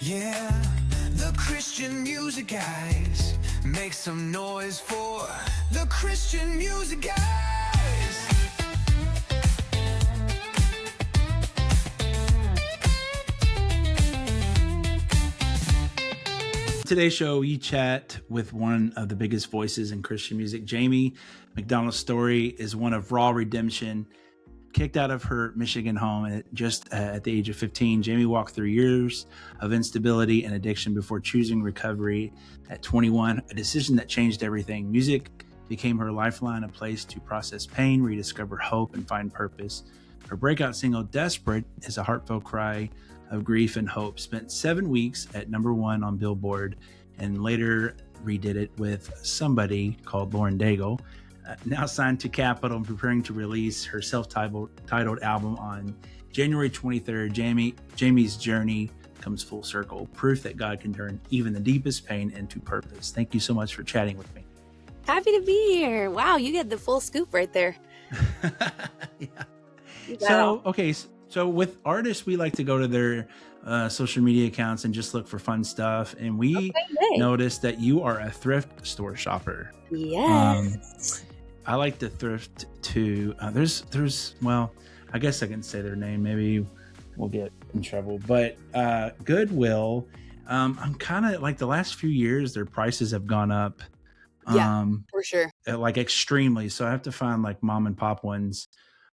Yeah, the Christian music guys. Make some noise for the Christian music guys. Today's show, we chat with one of the biggest voices in Christian music. Jamie Macdonald's story is one of raw redemption. Kicked out of her Michigan home at the age of 15, Jamie walked through years of instability and addiction before choosing recovery at 21, a decision that changed everything. Music became her lifeline, a place to process pain, rediscover hope, and find purpose. Her breakout single, Desperate, is a heartfelt cry of grief and hope. Spent 7 weeks at #1 on Billboard and later redid it with somebody called Lauren Daigle. Now signed to Capitol and preparing to release her self-titled album on January 23rd. Jamie's journey comes full circle, proof that God can turn even the deepest pain into purpose. Thank you so much for chatting with me. Happy to be here. Wow, you get the full scoop right there. Yeah. So with artists, we like to go to their social media accounts and just look for fun stuff. And we noticed that you are a thrift store shopper. Yes. I like to thrift too. Well, I guess I can say their name. Maybe we'll get in trouble. But Goodwill, I'm kind of like the last few years, their prices have gone up. Yeah, for sure. Like extremely. So I have to find like mom and pop ones.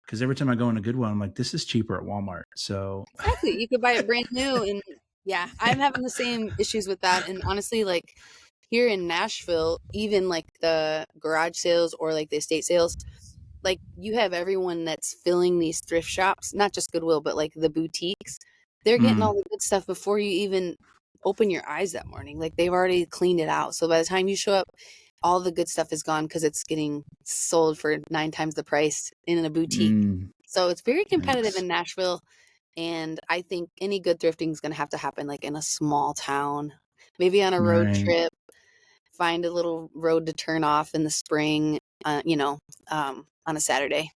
Because every time I go into Goodwill, I'm like, this is cheaper at Walmart. So exactly, you could buy it brand new. And yeah, I'm having the same issues with that. And honestly, like here in Nashville, even like the garage sales or like the estate sales, like you have everyone that's filling these thrift shops, not just Goodwill, but like the boutiques. They're getting all the good stuff before you even open your eyes that morning. Like they've already cleaned it out. So by the time you show up, all the good stuff is gone because it's getting sold for 9 times the price in a boutique. So it's very competitive in Nashville. And I think any good thrifting is going to happen like in a small town, maybe on a road trip, find a little road to turn off in the spring, on a Saturday.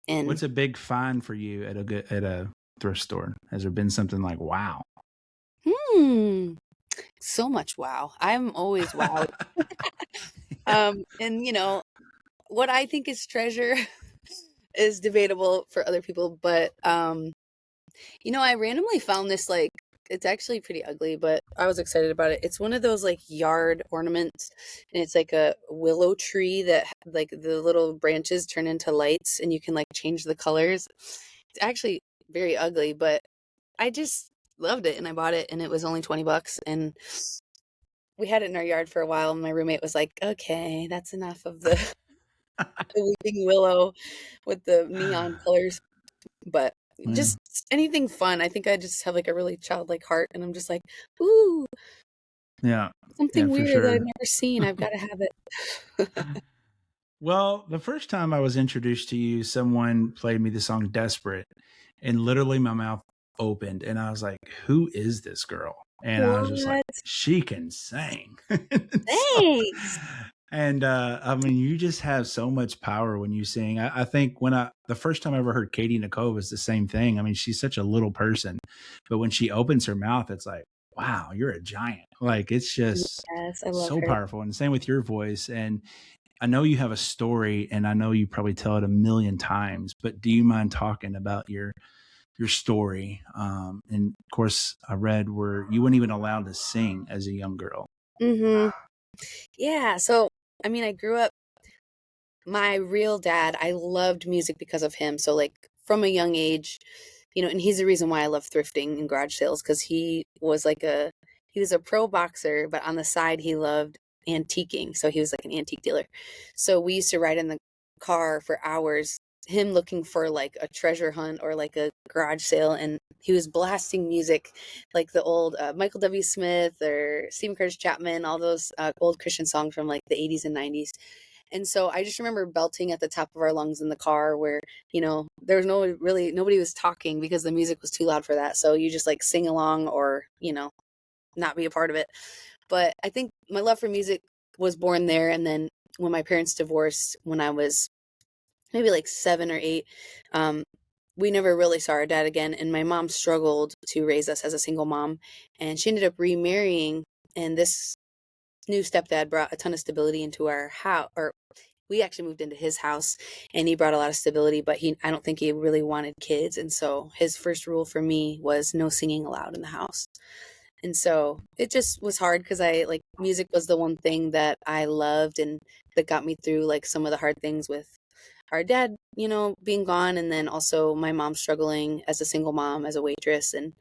And what's a big find for you at a thrift store? Has there been something like, wow? So much wow. I'm always wowed. And what I think is treasure is debatable for other people, but I randomly found this, like, it's actually pretty ugly, but I was excited about it. It's one of those like yard ornaments, and it's like a willow tree that like the little branches turn into lights and you can like change the colors. It's actually very ugly, but I just loved it and I bought it, and it was only $20, and we had it in our yard for a while, and my roommate was like, okay, that's enough of the weeping willow with the neon colors. But just anything fun. I think I just have like a really childlike heart, and I'm just like, ooh, something weird that I've never seen. I've got to have it. Well, the first time I was introduced to you, someone played me the song Desperate, and literally my mouth opened, and I was like, who is this girl? And I was just like, she can sing. Thanks. And I mean, you just have so much power when you sing. I think the first time I ever heard Katie Nicole was the same thing. I mean, she's such a little person, but when she opens her mouth, it's like, wow, you're a giant. Like, it's just so powerful. And same with your voice. And I know you have a story, and I know you probably tell it a million times, but do you mind talking about your story? And of course, I read where you weren't even allowed to sing as a young girl. Yeah. So, I mean, I grew up, my real dad, I loved music because of him. So like from a young age, and he's the reason why I love thrifting and garage sales, because he was a pro boxer, but on the side he loved antiquing. So he was like an antique dealer. So we used to ride in the car for hours, him looking for like a treasure hunt or like a garage sale, and he was blasting music like the old Michael W. Smith or Stephen Curtis Chapman, all those old Christian songs from like the 80s and 90s. And so I just remember belting at the top of our lungs in the car where, there was nobody was talking because the music was too loud for that. So you just like sing along or, not be a part of it. But I think my love for music was born there. And then when my parents divorced, when I was maybe like 7 or 8, we never really saw our dad again. And my mom struggled to raise us as a single mom, and she ended up remarrying. And this new stepdad brought a ton of stability into our house, or we actually moved into his house, and he brought a lot of stability, but I don't think he really wanted kids. And so his first rule for me was no singing allowed in the house. And so it just was hard because music was the one thing that I loved and that got me through like some of the hard things with our dad, being gone. And then also my mom struggling as a single mom, as a waitress, and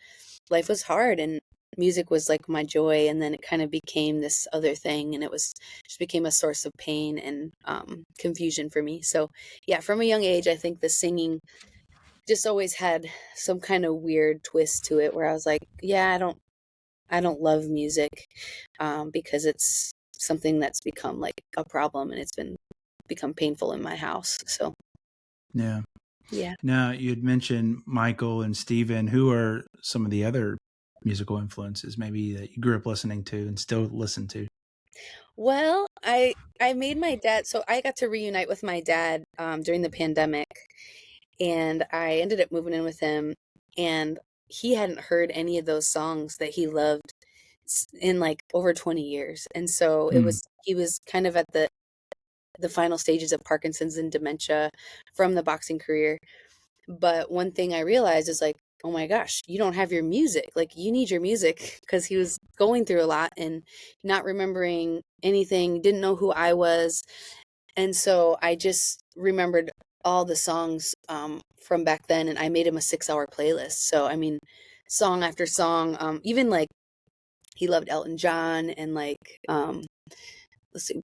life was hard, and music was like my joy. And then it kind of became this other thing, and it was just became a source of pain and confusion for me. So yeah, from a young age, I think the singing just always had some kind of weird twist to it where I was like, yeah, I don't love music because it's something that's become like a problem, and become painful in my house. So Yeah. yeah. Now, you had mentioned Michael and Steven. Who are some of the other musical influences maybe that you grew up listening to and still listen to? Well, I made my dad, so I got to reunite with my dad during the pandemic, and I ended up moving in with him, and he hadn't heard any of those songs that he loved in like over 20 years. And so Hmm. he was kind of at the final stages of Parkinson's and dementia from the boxing career. But one thing I realized is like, oh my gosh, you don't have your music. Like, you need your music, because he was going through a lot and not remembering anything, didn't know who I was. And so I just remembered all the songs from back then, and I made him a 6-hour playlist. So, I mean, song after song, even like he loved Elton John and like, let's see,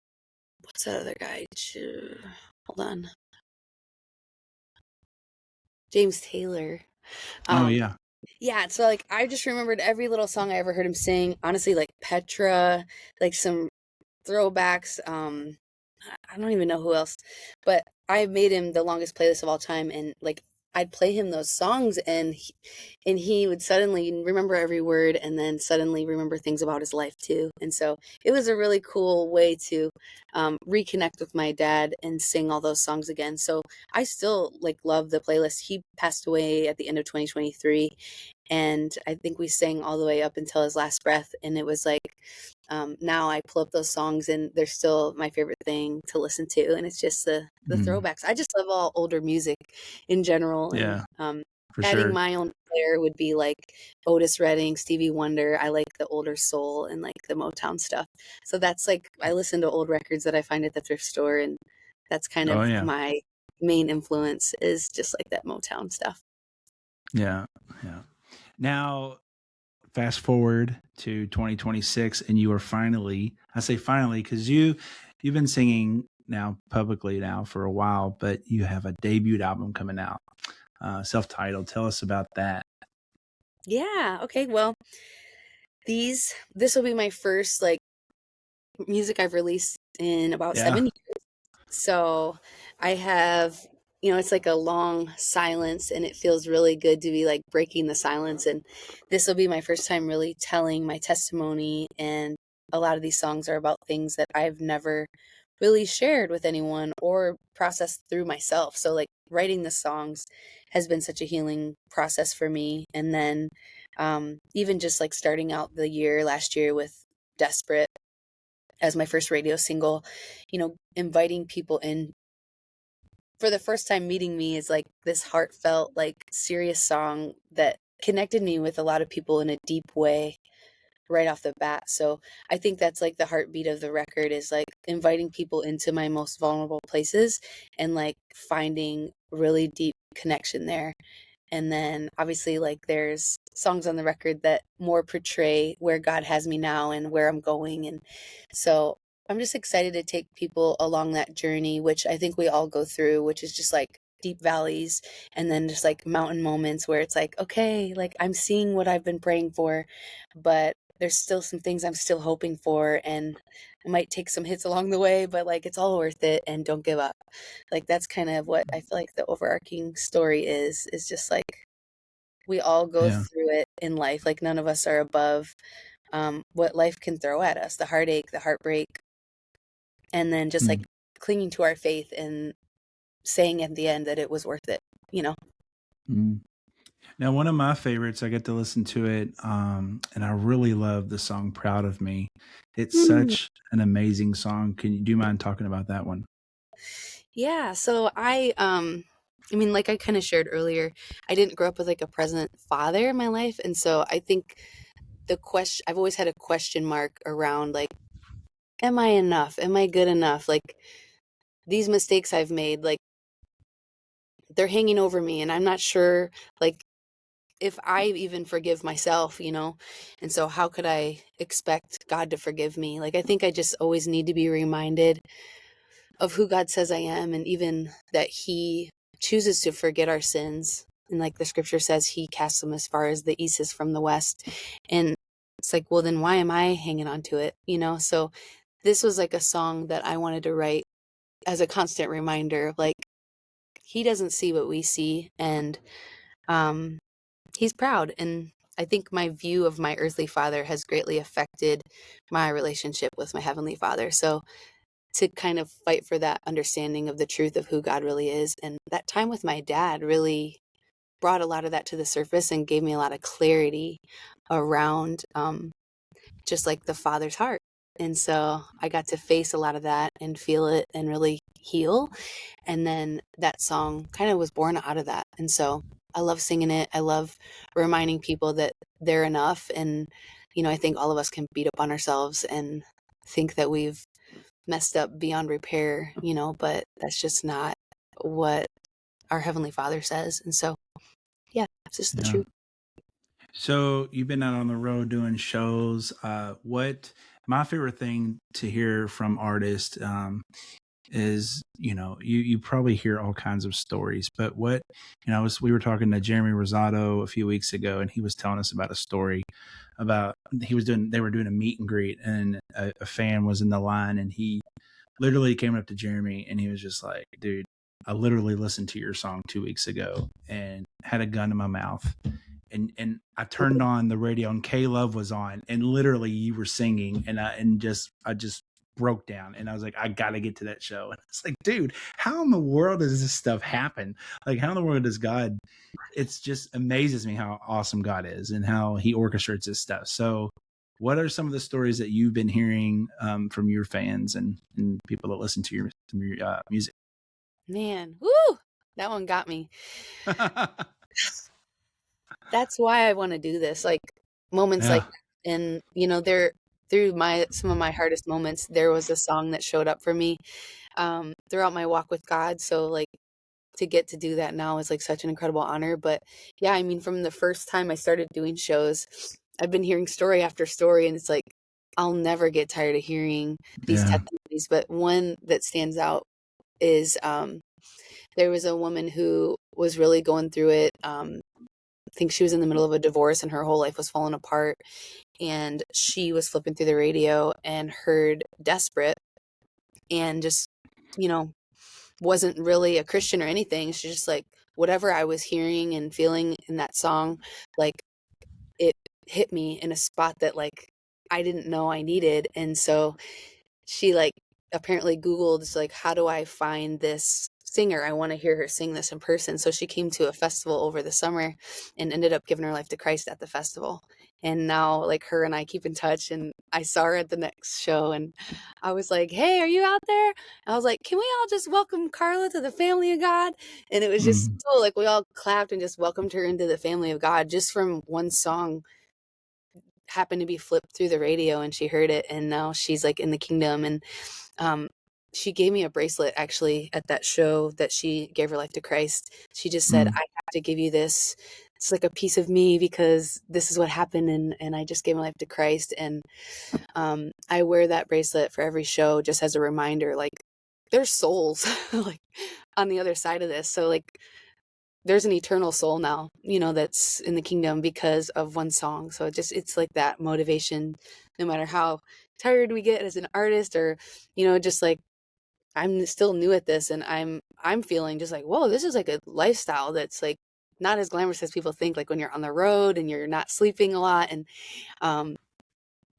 what's that other guy? Hold on. James Taylor. Oh, Um, yeah. Yeah, so, like, I just remembered every little song I ever heard him sing. Honestly, like Petra, like some throwbacks. I don't even know who else, but I made him the longest playlist of all time, and like I'd play him those songs, and he would suddenly remember every word, and then suddenly remember things about his life too. And so it was a really cool way to reconnect with my dad and sing all those songs again. So I still like love the playlist. He passed away at the end of 2023, and I think we sang all the way up until his last breath. And it was like, now I pull up those songs, and they're still my favorite thing to listen to. And it's just the Mm. throwbacks. I just love all older music in general. And Yeah, for adding sure. my own flair would be like Otis Redding, Stevie Wonder. I like the older soul and like the Motown stuff. So that's like, I listen to old records that I find at the thrift store, and that's kind Oh, of yeah. my main influence, is just like that Motown stuff. Yeah. Yeah. Now, fast forward to 2026, and you are finally, I say finally because you've been singing now publicly now for a while, but you have a debut album coming out, self-titled. Tell us about that. Yeah. Okay. Well, this will be my first like music I've released in about Yeah. 7 years. So I have, it's like a long silence, and it feels really good to be like breaking the silence. And this will be my first time really telling my testimony. And a lot of these songs are about things that I've never really shared with anyone or processed through myself. So like writing the songs has been such a healing process for me. And then even just like starting out the year last year with Desperate as my first radio single, inviting people in for the first time, meeting me is like this heartfelt, like serious song that connected me with a lot of people in a deep way right off the bat. So I think that's like the heartbeat of the record, is like inviting people into my most vulnerable places and like finding really deep connection there. And then obviously, like, there's songs on the record that more portray where God has me now and where I'm going. And so I'm just excited to take people along that journey, which I think we all go through, which is just like deep valleys and then just like mountain moments where it's like, okay, like I'm seeing what I've been praying for, but there's still some things I'm still hoping for. And I might take some hits along the way, but like it's all worth it, and don't give up. Like that's kind of what I feel like the overarching story is just like we all go Yeah. through it in life. Like none of us are above what life can throw at us, the heartache, the heartbreak, and then just like Mm. clinging to our faith and saying at the end that it was worth it, you know? Mm. Now, one of my favorites, I get to listen to it, and I really love the song "Proud of Me." It's Mm. such an amazing song. Do you mind talking about that one? Yeah, so I mean, like I kind of shared earlier, I didn't grow up with like a present father in my life, and so I think I've always had a question mark around like, am I enough? Am I good enough? Like these mistakes I've made, like they're hanging over me, and I'm not sure like if I even forgive myself, you know? And so how could I expect God to forgive me? Like I think I just always need to be reminded of who God says I am, and even that He chooses to forget our sins. And like the scripture says, He casts them as far as the east is from the west. And it's like, well, then why am I hanging on to it? You know? So this was like a song that I wanted to write as a constant reminder of like, He doesn't see what we see. And um, He's proud. And I think my view of my earthly father has greatly affected my relationship with my heavenly father. So to kind of fight for that understanding of the truth of who God really is. And that time with my dad really brought a lot of that to the surface and gave me a lot of clarity around just like the father's heart. And so I got to face a lot of that and feel it and really heal. And then that song kind of was born out of that. And so I love singing it. I love reminding people that they're enough. And, you know, I think all of us can beat up on ourselves and think that we've messed up beyond repair, you know, but that's just not what our Heavenly Father says. And so, yeah, it's just the Yeah. truth. So you've been out on the road doing shows. What my favorite thing to hear from artists is, you probably hear all kinds of stories, but we were talking to Jeremy Rosado a few weeks ago, and he was telling us about a story about they were doing a meet and greet, and a fan was in the line, and he literally came up to Jeremy and he was just like, dude, I literally listened to your song 2 weeks ago and had a gun in my mouth. And I turned on the radio and K Love was on, and literally you were singing, and I just broke down, and I was like, I gotta get to that show. And it's like, dude, how in the world does this stuff happen? Like, how in the world does God? It's just amazes me how awesome God is and how He orchestrates this stuff. So, what are some of the stories that you've been hearing from your fans and people that listen to your music? Man, woo, that one got me. That's why I want to do this. Like moments like Yeah. that. And you know, there through my some of my hardest moments, there was a song that showed up for me throughout my walk with God. So like to get to do that now is like such an incredible honor. But yeah, I mean, from the first time I started doing shows, I've been hearing story after story, and it's like I'll never get tired of hearing these Yeah. testimonies. But one that stands out is there was a woman who was really going through it. I think she was in the middle of a divorce and her whole life was falling apart. And she was flipping through the radio and heard Desperate and just, you know, wasn't really a Christian or anything. She's just like, whatever I was hearing and feeling in that song, like it hit me in a spot that like I didn't know I needed. And so she like apparently Googled just like, how do I find this singer? I want to hear her sing this in person. So she came to a festival over the summer and ended up giving her life to Christ at the festival. And now like her and I keep in touch, and I saw her at the next show and I was like, hey, are you out there? And I was like, can we all just welcome Carla to the family of God? And it was just Mm. so like we all clapped and just welcomed her into the family of God just from one song happened to be flipped through the radio and she heard it, and now she's like in the kingdom. And um she gave me a bracelet actually at that show that she gave her life to Christ. She just said, Mm. I have to give you this. It's like a piece of me because this is what happened, and I just gave my life to Christ. And I wear that bracelet for every show just as a reminder, like there's souls like on the other side of this. So like there's an eternal soul now, you know, that's in the kingdom because of one song. So it's like that motivation, no matter how tired we get as an artist, or, you know, just like I'm still new at this, and I'm feeling just like, whoa, this is like a lifestyle that's like not as glamorous as people think, like when you're on the road and you're not sleeping a lot, and um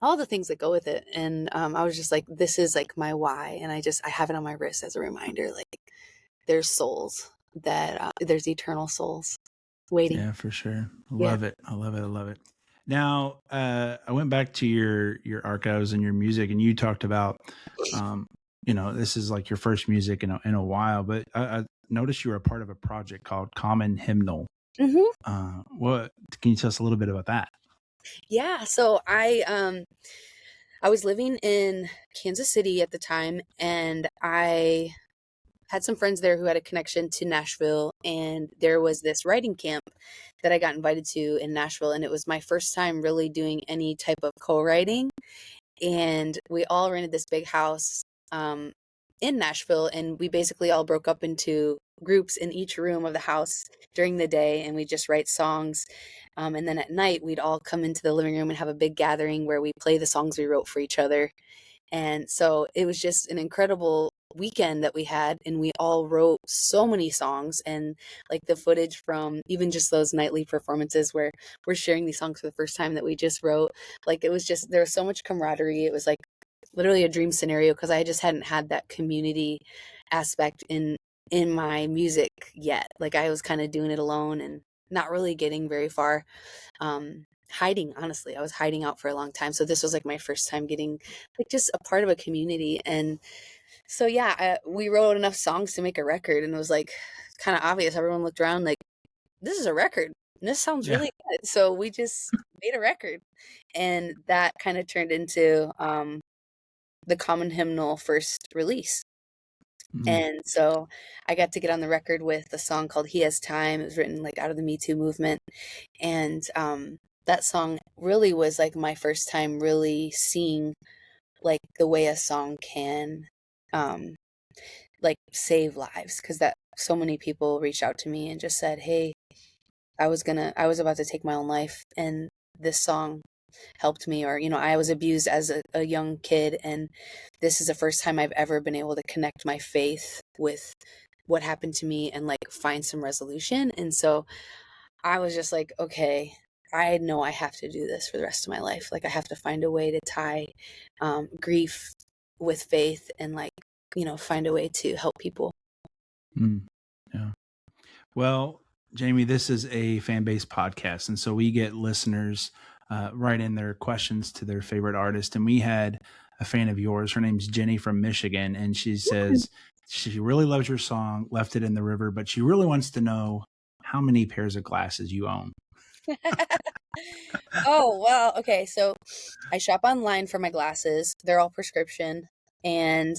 all the things that go with it. And I was just like, this is like my why. And I have it on my wrist as a reminder, like there's souls that there's eternal souls. waiting. Yeah, for sure. I Yeah. love it. I love it. I love it. Now, I went back to your archives and your music, and you talked about, um, this is like your first music in a while. But I noticed you were a part of a project called Common Hymnal. Hmm. What can you tell us a little bit about that? Yeah. So I was living in Kansas City at the time, and I had some friends there who had a connection to Nashville, and there was this writing camp that I got invited to in Nashville, and it was my first time really doing any type of co-writing. And we all rented this big house um, in Nashville, and we basically all broke up into groups in each room of the house during the day, and we just write songs. And then at night, we'd all come into the living room and have a big gathering where we play the songs we wrote for each other. And so it was just an incredible weekend that we had, and we all wrote so many songs. And like the footage from even just those nightly performances where we're sharing these songs for the first time that we just wrote, like it was just, there was so much camaraderie. It was like literally a dream scenario because I just hadn't had that community aspect in my music yet. Like I was kind of doing it alone and not really getting very far. Hiding, honestly, I was hiding out for a long time, so this was like my first time getting like just a part of a community. And so yeah, we wrote enough songs to make a record, and it was like kind of obvious. Everyone looked around like, this is a record and this sounds Yeah. really good, so we just made a record. And that kind of turned into the Common Hymnal first release. Mm. And so I got to get on the record with a song called He Has Time. It was written like out of the Me Too movement. And that song really was like my first time really seeing like the way a song can um, like save lives. Because that so many people reached out to me and just said, hey, I was about to take my own life, and this song helped me. Or I was abused as a young kid, and this is the first time I've ever been able to connect my faith with what happened to me and like find some resolution. And so I was just like, okay, I know I have to do this for the rest of my life. Like I have to find a way to tie grief with faith, and like find a way to help people. Mm. Yeah. Well, Jamie, this is a fan based podcast. And so we get listeners write in their questions to their favorite artist. And we had a fan of yours. Her name's Jenny from Michigan. And she says she really loves your song, Left It in the River, but she really wants to know how many pairs of glasses you own. Oh, well, okay. So I shop online for my glasses. They're all prescription. And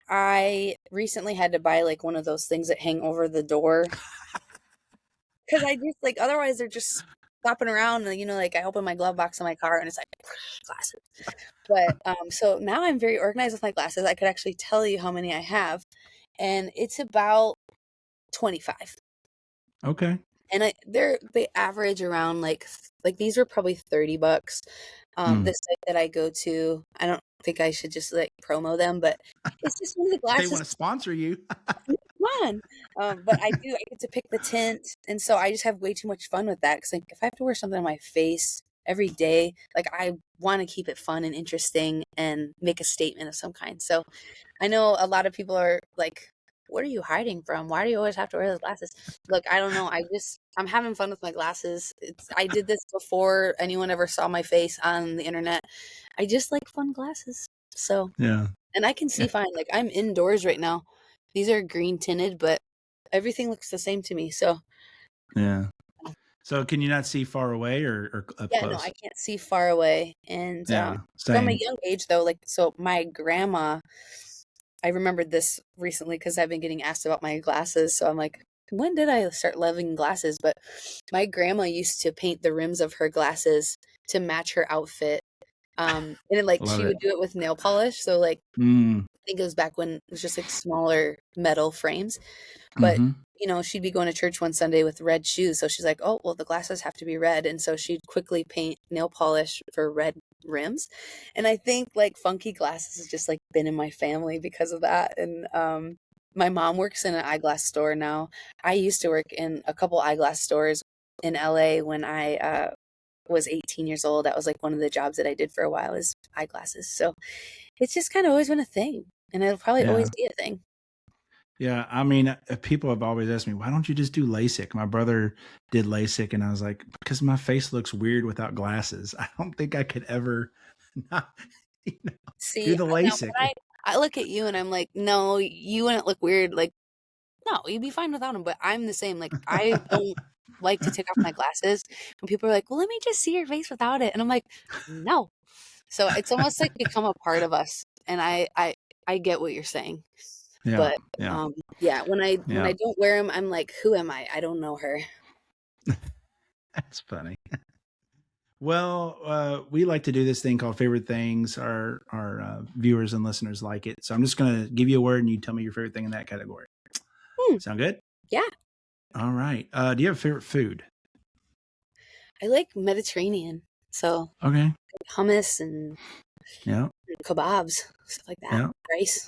I recently had to buy like one of those things that hang over the door because I just like otherwise they're just flopping around. And, like I open my glove box in my car and it's like glasses. But so now I'm very organized with my glasses. I could actually tell you how many I have, and it's about 25. Okay. And they average around like these were probably $30. Mm. This site that I go to, I don't think I should just like promo them, but it's just one of the If they glasses. want to sponsor you. Fun. But I get to pick the tint, and so I just have way too much fun with that. Because like if I have to wear something on my face every day, like I want to keep it fun and interesting and make a statement of some kind. So I know a lot of people are like, what are you hiding from? Why do you always have to wear those glasses? Look, I don't know. I'm having fun with my glasses. I did this before anyone ever saw my face on the internet. I just like fun glasses. So, Yeah. and I can see fine. Like I'm indoors right now. These are green tinted, but everything looks the same to me. So, Yeah. So can you not see far away or up yeah, no, I close? can't see far away. And Yeah. from a Same. young age, though, like, so my grandma, I remembered this recently because I've been getting asked about my glasses. So I'm like, when did I start loving glasses? But my grandma used to paint the rims of her glasses to match her outfit. And then like Love she it. would do it with nail polish. So like Mm. I think it was back when it was just like smaller metal frames. But Mm-hmm. she'd be going to church one Sunday with red shoes. So she's like, oh, well, the glasses have to be red. And so she'd quickly paint nail polish for red rims. And I think like funky glasses has just like been in my family because of that. And my mom works in an eyeglass store now. I used to work in a couple eyeglass stores in LA when I was 18 years old. That was like one of the jobs that I did for a while is eyeglasses. So it's just kind of always been a thing. And it'll probably Yeah. always be a thing. Yeah, I mean, people have always asked me, why don't you just do LASIK? My brother did LASIK, and I was like, because my face looks weird without glasses. I don't think I could ever not, you know, See, do the now when LASIK. I look at you and I'm like, no, you wouldn't look weird. Like, no, you'd be fine without them. But I'm the same. Like, I don't like to take off my glasses. When people are like, well, let me just see your face without it. And I'm like, no. So it's almost like become a part of us. And I get what you're saying. Yeah, But yeah, yeah, when I yeah. don't wear them, I'm like, who am I? I don't know her. That's funny. Well, we like to do this thing called favorite things. Our viewers and listeners like it. So I'm just going to give you a word and you tell me your favorite thing in that category. Hmm, Sound good? yeah, All right. Do you have a favorite food? I like Mediterranean. So Okay. hummus and Yeah. kebabs, stuff like that. Yeah. Rice.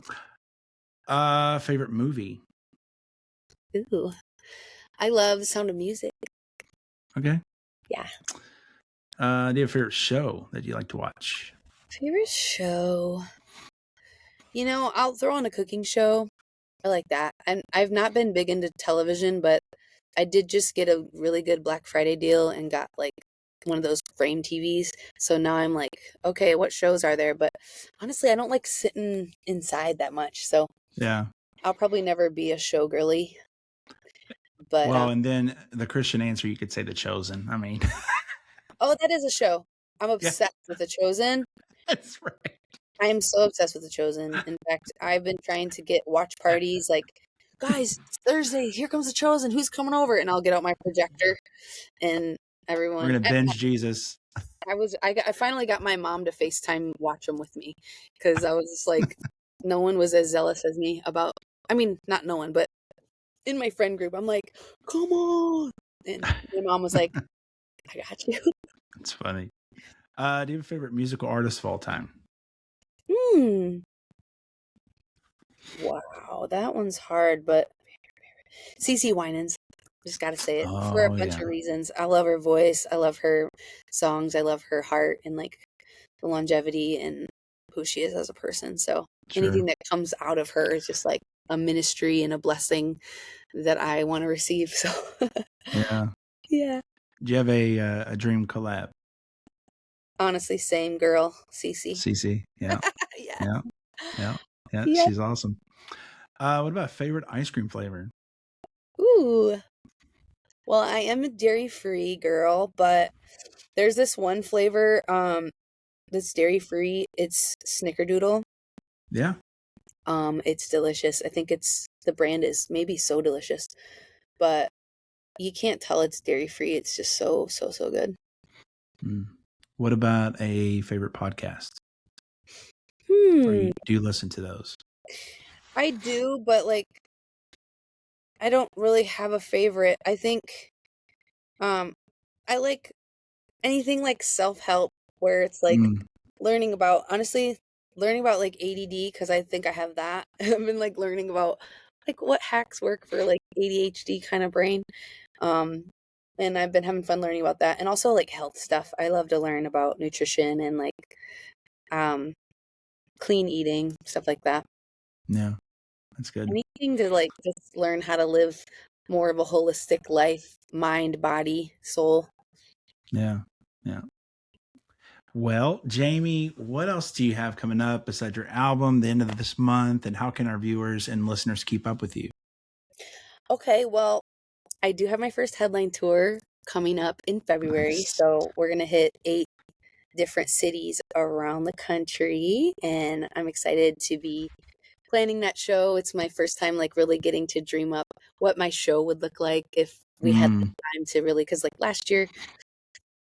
Favorite movie? Ooh, I love The Sound of Music. Okay. Yeah. Do you have a favorite show that you like to watch? Favorite show? I'll throw on a cooking show. I like that. I've not been big into television, but I did just get a really good Black Friday deal and got like one of those frame TVs. So now I'm like, okay, what shows are there? But honestly, I don't like sitting inside that much. So Yeah. I'll probably never be a show girly. But Well, and then the Christian answer, you could say The Chosen. I mean, oh, that is a show. I'm yeah, obsessed with The Chosen. that's right. I am so obsessed with The Chosen. In fact, I've been trying to get watch parties like, guys, it's Thursday, here comes The Chosen. Who's coming over? And I'll get out my projector and We're everyone. going to binge Jesus. I finally got my mom to FaceTime watch them with me because I was just like, no one was as zealous as me about. I mean, not no one, but in my friend group, I'm like, come on, and my mom was like, I got you. It's funny. Do you have a favorite musical artist of all time? Hmm. Wow, that one's hard, but CC Winans. Just got to say it for a Oh, bunch yeah. of reasons. I love her voice. I love her songs. I love her heart and like the longevity and who she is as a person. So Sure. anything that comes out of her is just like a ministry and a blessing that I want to receive. So Yeah. yeah, Do you have a dream collab? honestly, same girl, Cece. CC. Yeah. Yeah, Yeah. Yeah. Yeah. yeah. She's awesome. What about favorite ice cream flavor? Ooh. Well, I am a dairy free girl, but there's this one flavor that's dairy free. It's Snickerdoodle. Yeah. It's delicious. I think the brand is maybe so delicious, but you can't tell it's dairy free. It's just so, so, so good. Mm. What about a favorite podcast? Or Hmm. do you listen to those? I do, but like I don't really have a favorite. I think um I like anything like self-help where it's like Mm. learning about like ADD because I think I have that. I've been like learning about like what hacks work for like ADHD kind of brain. Um and I've been having fun learning about that and also like health stuff. I love to learn about nutrition and like um clean eating, stuff like that. Yeah. That's good. Anything to like just learn how to live more of a holistic life, mind, body, soul. Yeah. Yeah. Well, Jamie, what else do you have coming up besides your album, the end of this month, and how can our viewers and listeners keep up with you? Okay, well, I do have my first headline tour coming up in February. Nice. So we're going to hit 8 different cities around the country. And I'm excited to be planning that show. It's my first time like really getting to dream up what my show would look like if we had the Mm. time to really, because like last year,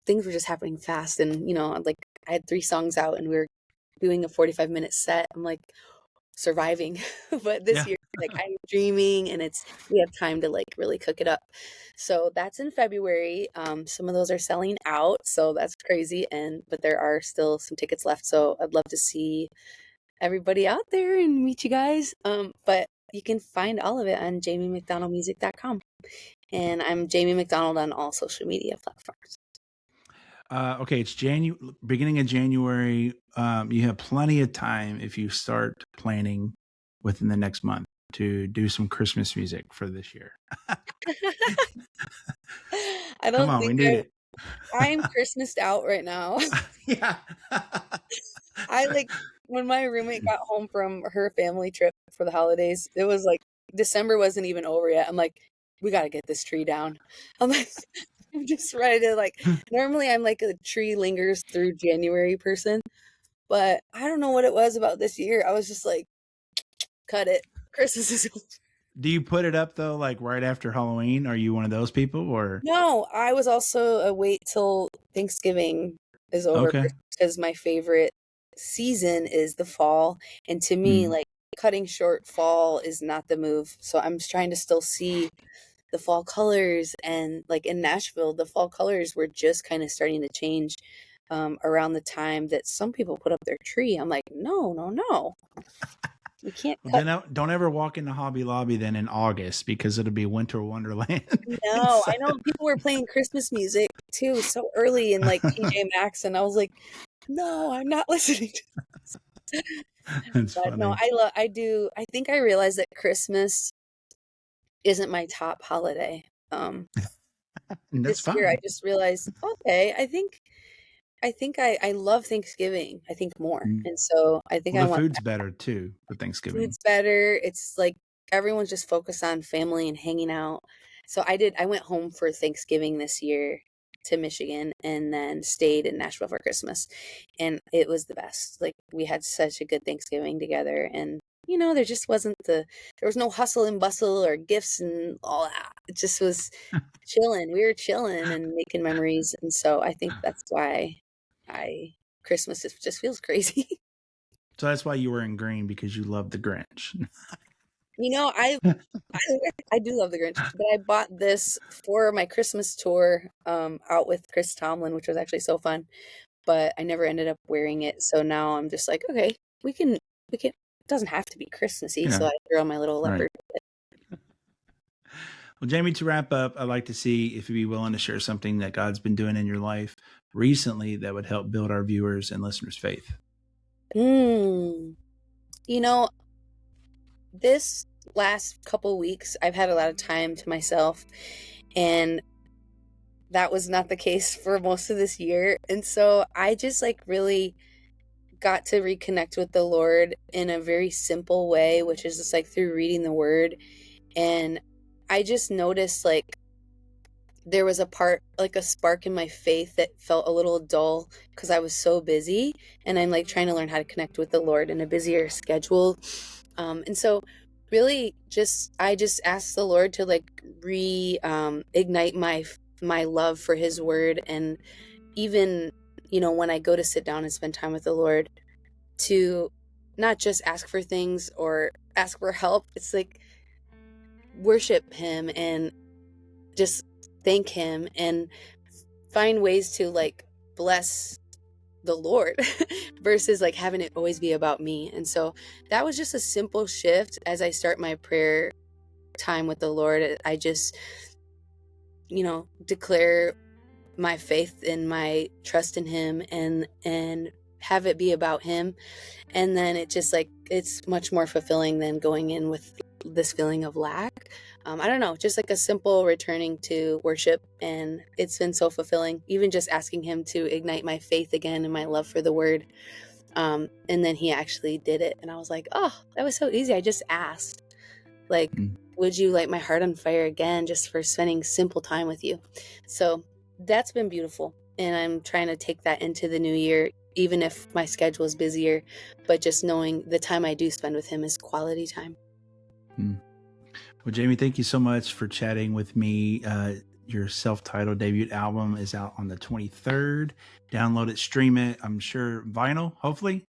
things were just happening fast. And, like I had 3 songs out and we were doing a 45-minute set. I'm like, surviving. But this Yeah. year, like I'm dreaming and we have time to like really cook it up. So that's in February. Some of those are selling out, so that's crazy. But there are still some tickets left. So I'd love to see everybody out there and meet you guys. But you can find all of it on jamiemcdonaldmusic.com. And I'm Jamie McDonald on all social media platforms. Okay, it's beginning of January. You have plenty of time if you start planning within the next month. to do some Christmas music for this year. I Come don't on, we think need it. I'm Christmased out right now. Yeah. I like when my roommate got home from her family trip for the holidays, it was like December wasn't even over yet. I'm like, we got to get this tree down. I'm like, I'm just ready to like, normally I'm like a tree lingers through January person, but I don't know what it was about this year. I was just like, cut it. Christmas is over. Do you put it up though, like right after Halloween? Are you one of those people, or No, I was also a wait till Thanksgiving is over okay? because my favorite season is the fall. And to me, Mm. like cutting short fall is not the move. So I'm just trying to still see the fall colors. And like in Nashville, the fall colors were just kind of starting to change around the time that some people put up their tree. I'm like, no, no, no. We can't Well, cut. then don't ever walk into Hobby Lobby then in August because it'll be winter wonderland No, I inside. know people were playing Christmas music too so early in like TJ Maxx, and I was like, no, I'm not listening to It's that. No, funny. I think I realized that Christmas isn't my top holiday. Um, And that's this year I fine. just realized, okay, I love Thanksgiving, I think more. Mm. And so I think Well, I the want food's better too for Thanksgiving. food's better. It's like everyone's just focused on family and hanging out. So I went home for Thanksgiving this year to Michigan and then stayed in Nashville for Christmas. And it was the best. Like we had such a good Thanksgiving together and there just wasn't there was no hustle and bustle or gifts and all that. It just was chilling. We were chilling and making memories. And so I think that's why I Christmas just feels crazy. So that's why you were in green, because you love the Grinch. You know, I I do love the Grinch, but I bought this for my Christmas tour out with Chris Tomlin, which was actually so fun, but I never ended up wearing it. So now I'm just like, okay, we can it doesn't have to be Christmassy, so Yeah, I threw on my little right. leopard. Well, Jamie, to wrap up, I'd like to see if you'd be willing to share something that God's been doing in your life recently that would help build our viewers and listeners' faith. Mm. You know, this last couple weeks I've had a lot of time to myself, and that was not the case for most of this year. And so I just like really got to reconnect with the Lord in a very simple way, which is just like through reading the word. And I just noticed like there was a part, like a spark in my faith that felt a little dull because I was so busy. And I'm like trying to learn how to connect with the Lord in a busier schedule. And so really I just asked the Lord to like ignite my love for his word. And even, when I go to sit down and spend time with the Lord, to not just ask for things or ask for help. It's like worship him and just thank him and find ways to like bless the Lord versus like having it always be about me. And so that was just a simple shift as I start my prayer time with the Lord. I just, declare my faith and my trust in him and have it be about him. And then it just like it's much more fulfilling than going in with this feeling of lack. I don't know, just like a simple returning to worship, and it's been so fulfilling, even just asking him to ignite my faith again and my love for the word. And then he actually did it, and I was like, oh, that was so easy. I just asked, like, Mm. would you light my heart on fire again just for spending simple time with you? So that's been beautiful. And I'm trying to take that into the new year, even if my schedule is busier, but just knowing the time I do spend with him is quality time. Mm. Well, Jamie, thank you so much for chatting with me. Your self-titled debut album is out on the 23rd. Download it, stream it. I'm sure vinyl, hopefully.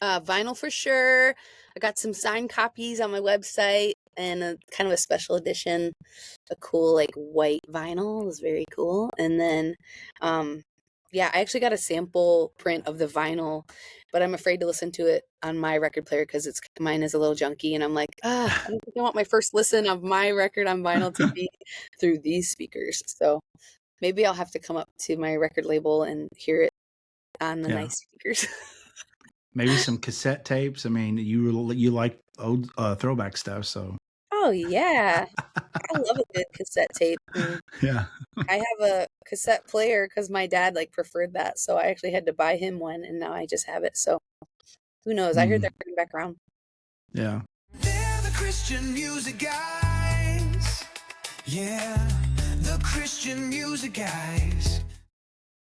Vinyl for sure. I got some signed copies on my website and a kind of a special edition, a cool like white vinyl. It was very cool. And then, yeah, I actually got a sample print of the vinyl, but I'm afraid to listen to it on my record player because mine is a little junky, and I'm like, I don't think I want my first listen of my record on vinyl to be through these speakers. So maybe I'll have to come up to my record label and hear it on the Yeah. nice speakers. Maybe some cassette tapes. I mean, you like old throwback stuff, so Oh yeah, I love a good cassette tape, and yeah. I have a cassette player because my dad like preferred that, so I actually had to buy him one, and now I just have it. So who knows? I heard Mm, they're coming back around. yeah. They're the Christian music guys. Yeah, the Christian music guys.